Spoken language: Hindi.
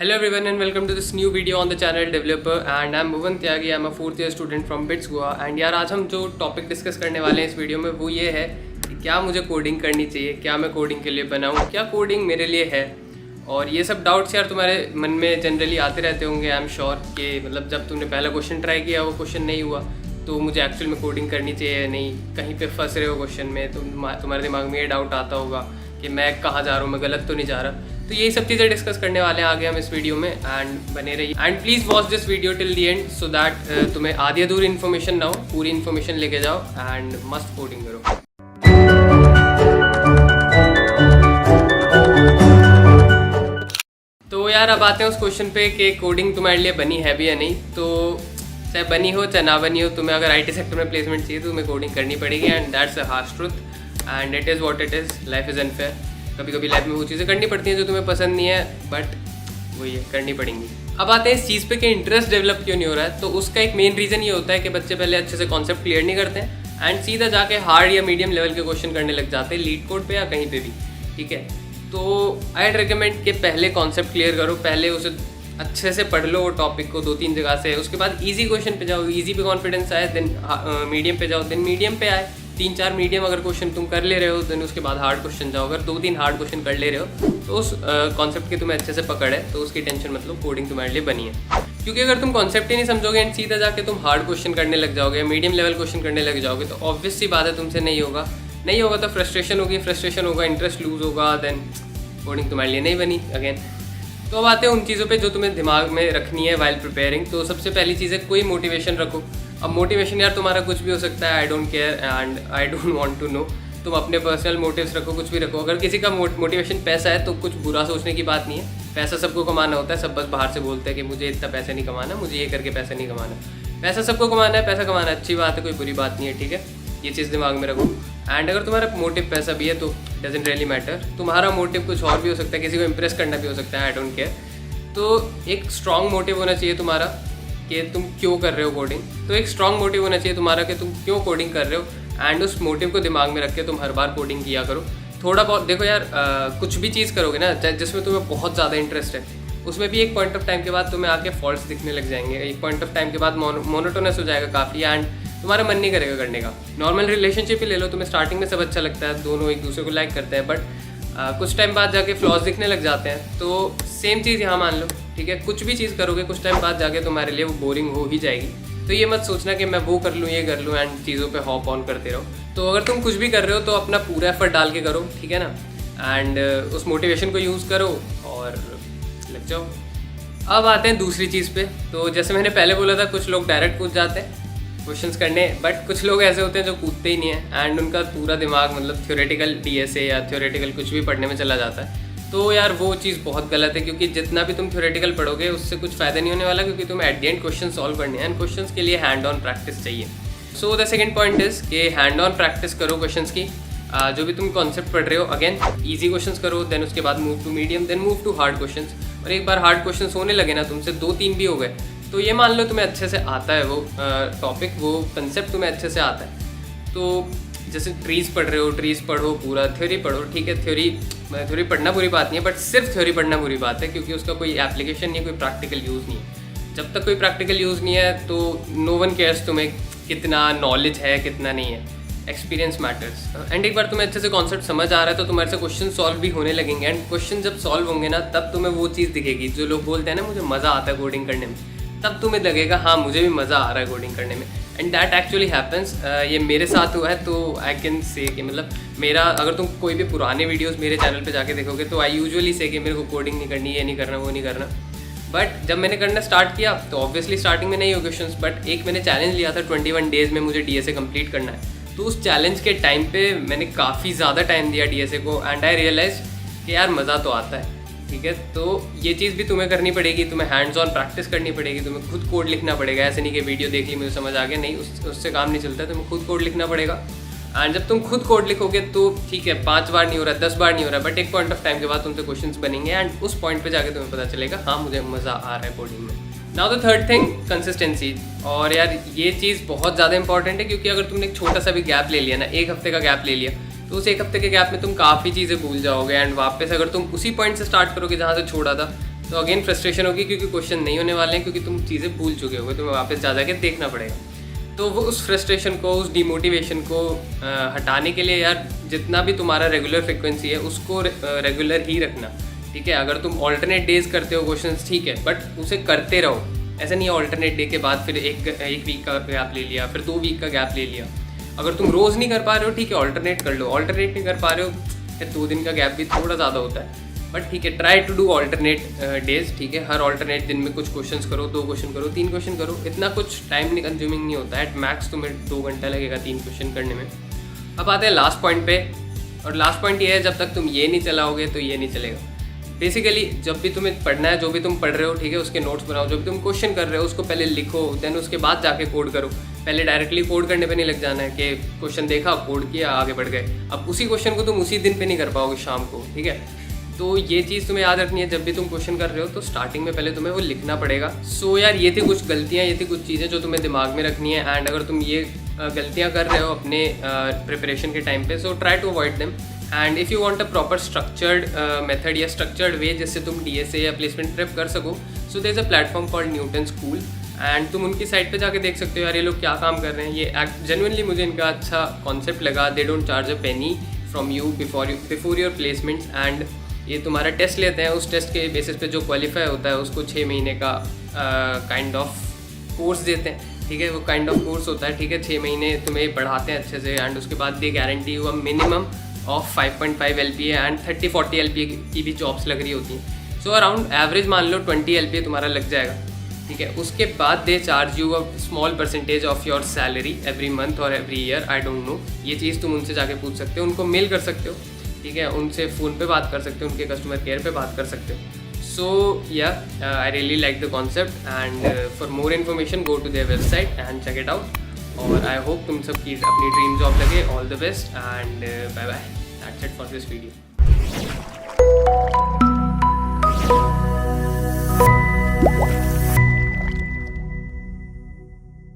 Hello everyone and welcome to this new video on the channel Developer and I'm Bhuvan Tyagi. I'm a 4th year student from BITS Goa and यार आज हम जो टॉपिक डिस्कस करने वाले हैं इस वीडियो में वो ये है कि क्या मुझे कोडिंग करनी चाहिए, क्या मैं कोडिंग के लिए बनाऊँ, क्या कोडिंग मेरे लिए है। और ये सब डाउट्स यार तुम्हारे मन में जनरली आते रहते होंगे। आई एम श्योर कि मतलब जब तुमने पहला क्वेश्चन ट्राई किया वो क्वेश्चन नहीं हुआ तो मुझे एक्चुअल में कोडिंग करनी चाहिए या नहीं, कहीं पे फंस रहे हो क्वेश्चन में, तुम्हारे दिमाग में ये डाउट आता होगा कि मैं कहाँ जा रहा हूँ, मैं गलत तो नहीं जा रहा। तो यही सब चीज़ें डिस्कस करने वाले हैं आगे हम इस वीडियो में एंड बने रहिए and please watch this video till the and so that तुम्हें आधी अधूरी इन्फॉर्मेशन ना हो, पूरी इन्फॉर्मेशन लेके जाओ एंड मस्त कोडिंग करो। तो यार अब आते हैं उस क्वेश्चन पे कि कोडिंग तुम्हारे लिए बनी है भी या नहीं। तो चाहे बनी हो चाहे ना बनी हो, तुम्हें अगर IT सेक्टर में प्लेसमेंट चाहिए तो तुम्हें कोडिंग करनी पड़ेगी and that's a harsh truth and it is what it is. Life is unfair. कभी कभी लाइफ में वो चीज़ें करनी पड़ती हैं जो तुम्हें पसंद नहीं है, बट वही है, करनी पड़ेंगी। अब आते हैं इस चीज़ पे कि इंटरेस्ट डेवलप क्यों नहीं हो रहा है। तो उसका एक मेन रीज़न ये होता है कि बच्चे पहले अच्छे से कॉन्सेप्ट क्लियर नहीं करते हैं एंड सीधा जाके हार्ड या मीडियम लेवल के क्वेश्चन करने लग जाते हैं, लीड कोड पे या कहीं पे भी। ठीक है, तो आई रिकमेंड कि पहले कॉन्सेप्ट क्लियर करो, पहले उसे अच्छे से पढ़ लो वो टॉपिक को 2-3 जगह से, उसके बाद इजी क्वेश्चन पे जाओ, इजी पे कॉन्फिडेंस आए, देन मीडियम पे जाओ, देन मीडियम पे आए, 3-4 मीडियम अगर क्वेश्चन तुम कर ले रहे हो देन उसके बाद हार्ड क्वेश्चन जाओ। अगर 2-3 हार्ड क्वेश्चन कर ले रहे हो तो उस कॉन्सेप्ट की तुम्हें अच्छे से पकड़ है तो उसकी टेंशन मतलब कोडिंग तुम्हारे लिए बनी है। क्योंकि अगर तुम कॉन्सेप्ट ही नहीं समझोगे एंड सीधा जाके तुम हार्ड क्वेश्चन करने लग जाओगे, मीडियम लेवल क्वेश्चन करने लग जाओगे तो ऑब्वियस सी बात है तुमसे नहीं होगा तो फ्रस्ट्रेशन होगा, इंटरेस्ट लूज होगा, देन कोडिंग तुम्हारे लिए नहीं बनी अगेन। तो अब आते हैं उन चीज़ों पे जो तुम्हें दिमाग में रखनी है वाइल प्रिपेयरिंग। तो सबसे पहली चीज़ है कोई मोटिवेशन रखो। अब मोटिवेशन यार तुम्हारा कुछ भी हो सकता है, I don't care and I don't want to know. तुम अपने पर्सनल मोटिव्स रखो, कुछ भी रखो। अगर किसी का मोटिवेशन पैसा है तो कुछ बुरा सोचने की बात नहीं है। पैसा सबको कमाना होता है, सब बस बाहर से बोलते हैं कि मुझे इतना पैसा नहीं कमाना, मुझे ये करके पैसा नहीं कमाना। पैसा सबको कमाना है, पैसा कमाना अच्छी बात है, कोई बुरी बात नहीं है। ठीक है, ये चीज़ दिमाग में रखो। एंड अगर तुम्हारा मोटिव पैसा भी है तो डजंट रियली मैटर, तुम्हारा मोटिव कुछ और भी हो सकता है, किसी को इम्प्रेस करना भी हो सकता है, आई डोंट केयर। तो एक स्ट्रॉन्ग मोटिव होना चाहिए तुम्हारा कि तुम क्यों कर रहे हो कोडिंग। तो एक स्ट्रॉन्ग मोटिव होना चाहिए तुम्हारा कि तुम क्यों कोडिंग कर रहे हो एंड उस मोटिव को दिमाग में रख के तुम हर बार कोडिंग किया करो। थोड़ा बहुत देखो यार, कुछ भी चीज़ करोगे ना जिसमें तुम्हें बहुत ज़्यादा इंटरेस्ट है, उसमें भी एक पॉइंट ऑफ टाइम के बाद तुम्हें आके फॉल्ट्स दिखने लग जाएंगे, एक पॉइंट ऑफ टाइम के बाद मोनोटोनस हो जाएगा काफ़ी एंड तुम्हारा मन नहीं करेगा करने का। नॉर्मल रिलेशनशिप ही ले लो, तुम्हें स्टार्टिंग में सब अच्छा लगता है, दोनों एक दूसरे को लाइक करते हैं, बट कुछ टाइम बाद जाके फ्लॉज दिखने लग जाते हैं। तो सेम चीज़ यहाँ मान लो, ठीक है, कुछ भी चीज़ करोगे कुछ टाइम बाद जाके तुम्हारे लिए वो बोरिंग हो ही जाएगी। तो ये मत सोचना कि मैं वो कर लूँ ये कर लूँ एंड चीज़ों पे हॉप ऑन करते रहो। तो अगर तुम कुछ भी कर रहे हो तो अपना पूरा एफर्ट डाल के करो, ठीक है ना, एंड उस मोटिवेशन को यूज़ करो और लग जाओ। अब आते हैं दूसरी चीज़ पे। तो जैसे मैंने पहले बोला था, कुछ लोग डायरेक्ट कूद जाते हैं क्वेश्चंस करने, बट कुछ लोग ऐसे होते हैं जो कूदते ही नहीं है एंड उनका पूरा दिमाग मतलब थ्योरेटिकल DSA या थ्योरेटिकल कुछ भी पढ़ने में चला जाता है। तो यार वो चीज़ बहुत गलत है, क्योंकि जितना भी तुम थ्योरेटिकल पढ़ोगे उससे कुछ फ़ायदा नहीं होने वाला, क्योंकि तुम at the end question solve करने हैं एंड क्वेश्चंस के लिए हैंड ऑन प्रैक्टिस चाहिए। So the second point is कि हैंड ऑन प्रैक्टिस करो क्वेश्चंस की। जो भी तुम कॉन्सेप्ट पढ़ रहे हो अगेन ईजी क्वेश्चंस करो, देन उसके बाद move to medium, then move to hard questions. और एक बार हार्ड क्वेश्चंस होने लगे ना तुमसे, 2-3 भी हो गए, तो ये मान लो तुम्हें अच्छे से आता है वो टॉपिक, वो कंसेप्ट तुम्हें अच्छे से आता है। तो जैसे ट्रीज़ पढ़ रहे हो, ट्रीज़ पढ़ो, पूरा थ्योरी पढ़ो, ठीक है, थ्योरी पढ़ना बुरी बात नहीं है, बट सिर्फ थ्योरी पढ़ना बुरी बात है, क्योंकि उसका कोई एप्लीकेशन नहीं, कोई प्रैक्टिकल यूज़ नहीं है। जब तक कोई प्रैक्टिकल यूज़ नहीं है तो नो वन केयर्स तुम्हें कितना नॉलेज है कितना नहीं है, एक्सपीरियंस मैटर्स। एंड एक बार तुम्हें अच्छे से कॉन्सेप्ट समझ आ रहा है तो तुम्हारे से क्वेश्चन सॉल्व भी होने लगेंगे एंड क्वेश्चन जब सॉल्व होंगे ना तब तुम्हें वो चीज़ दिखेगी जो लोग बोलते हैं ना मुझे मज़ा आता है कोडिंग करने में, तब तुम्हें लगेगा हाँ मुझे भी मज़ा आ रहा है कोडिंग करने में। And that actually happens. ये मेरे साथ हुआ है, तो आई कैन से कि मतलब मेरा, अगर तुम कोई भी पुराने वीडियोस मेरे चैनल पे जाके देखोगे तो आई यूजुअली से कि मेरे को कोडिंग नहीं करनी, ये नहीं करना, वो नहीं करना। बट जब मैंने करना स्टार्ट किया तो ऑब्वियसली स्टार्टिंग में नहीं हो क्वेश्चंस, बट एक मैंने चैलेंज लिया था 21 डेज़ में मुझे DSA कंप्लीट करना है। तो उस चैलेंज के टाइम पे मैंने काफ़ी ज़्यादा टाइम दिया DSA को एंड आई रियलाइज कि यार मज़ा तो आता है, ठीक है। तो ये चीज़ भी तुम्हें करनी पड़ेगी, तुम्हें हैंड्स ऑन प्रैक्टिस करनी पड़ेगी, तुम्हें खुद कोड लिखना पड़ेगा। ऐसे नहीं कि वीडियो देख ली मुझे समझ आ गया, नहीं, उससे काम नहीं चलता है, तुम्हें खुद कोड लिखना पड़ेगा। एंड जब तुम खुद कोड लिखोगे तो ठीक है 5 बार नहीं हो रहा, 10 बार नहीं हो रहा, बट एक पॉइंट ऑफ टाइम के बाद तुमसे क्वेश्चंस बनेंगे एंड उस पॉइंट पे जाके तुम्हें पता चलेगा हाँ मुझे मज़ा आ रहा है कोडिंग में। Now the third thing, consistency. और यार ये चीज़ बहुत ज़्यादा इंपॉर्टेंट है, क्योंकि अगर तुमने एक छोटा सा भी गैप ले लिया ना, 1 हफ्ते का गैप ले लिया, तो उस 1 हफ्ते के गैप में तुम काफ़ी चीज़ें भूल जाओगे एंड वापस अगर तुम उसी पॉइंट से स्टार्ट करोगे जहाँ से छोड़ा था तो अगेन फ्रस्ट्रेशन होगी क्योंकि क्वेश्चन नहीं होने वाले हैं, क्योंकि तुम चीज़ें भूल चुके होगे, तुम्हें वापस जा के देखना पड़ेगा। तो वो उस फ्रस्ट्रेशन को, उस डिमोटिवेशन को हटाने के लिए यार जितना भी तुम्हारा रेगुलर फ्रिक्वेंसी है उसको रेगुलर ही रखना, ठीक है। अगर तुम ऑल्टरनेट डेज करते हो क्वेश्चंस, ठीक है, बट उसे करते रहो। ऐसा नहीं है ऑल्टरनेट डे के बाद फिर एक वीक का गैप ले लिया, फिर 2 वीक का गैप ले लिया। अगर तुम रोज़ नहीं कर पा रहे हो, ठीक है, ऑल्टरनेट कर लो। ऑल्टरनेट नहीं कर पा रहे हो फिर 2 दिन का गैप भी थोड़ा ज़्यादा होता है, बट ठीक है, try to do alternate days, ठीक है। हर ऑल्टरनेट दिन में कुछ क्वेश्चंस करो, 2 क्वेश्चन करो, 3 क्वेश्चन करो। इतना कुछ टाइम नहीं कंज्यूमिंग नहीं होता है, एट मैक्स तुम्हें 2 घंटा लगेगा 3 क्वेश्चन करने में। अब आते हैं लास्ट पॉइंट पे, और लास्ट पॉइंट ये है, जब तक तुम ये नहीं चलाओगे तो ये नहीं चलेगा। बेसिकली जब भी तुम्हें पढ़ना है, जो भी तुम पढ़ रहे हो, ठीक है, उसके नोट्स बनाओ। जब भी तुम क्वेश्चन कर रहे हो उसको पहले लिखो, देन उसके बाद जाके कोड करो। पहले डायरेक्टली कोड करने पे नहीं लग जाना है कि क्वेश्चन देखा, कोड किया, आगे बढ़ गए। अब उसी क्वेश्चन को तुम उसी दिन पे नहीं कर पाओगे, शाम को, ठीक है। तो ये चीज़ तुम्हें याद रखनी है, जब भी तुम क्वेश्चन कर रहे हो तो स्टार्टिंग में पहले तुम्हें वो लिखना पड़ेगा। सो यार ये थी कुछ गलतियाँ, ये थी कुछ चीज़ें जो तुम्हें दिमाग में रखनी है। एंड अगर तुम ये गलतियाँ कर रहे हो अपने प्रिपरेशन के टाइम पे, so try to avoid them. And if you want a proper structured method या स्ट्रक्चर्ड वे जिससे तुम DSA या प्लेसमेंट प्रेप कर सको, so there is a platform called Newton School. एंड तुम उनकी साइट पे जाके देख सकते हो यार ये लोग क्या काम कर रहे हैं। ये जेन्युइनली मुझे इनका अच्छा कॉन्सेप्ट लगा। They don't charge a Penney from you before your placements. And ये तुम्हारा टेस्ट लेते हैं, उस टेस्ट के बेसिस पे जो क्वालिफाई होता है उसको 6 महीने का काइंड ऑफ कोर्स देते हैं, ठीक है। वो काइंड ऑफ कोर्स होता है, ठीक है। 6 महीने तुम्हें पढ़ाते हैं अच्छे से, एंड उसके बाद they guarantee you a minimum of 5.5 LPA and 30-40 LPA की भी जॉब्स लग रही होती हैं। सो अराउंड एवरेज मान लो 20 LPA तुम्हारा लग जाएगा, ठीक है। उसके बाद they charge you a small percentage of your salary every month और every year, I don't know. ये चीज़ तुम उनसे जाके पूछ सकते हो, उनको मेल कर सकते हो, ठीक है, उनसे फ़ोन पे बात कर सकते हो, उनके कस्टमर केयर पे बात कर सकते हो। सो या I really like the concept, and for more information go to their website and check it out. और आई होप तुम सबकी अपनी ड्रीम जॉब लगे। All the best and bye bye. That's it for this video.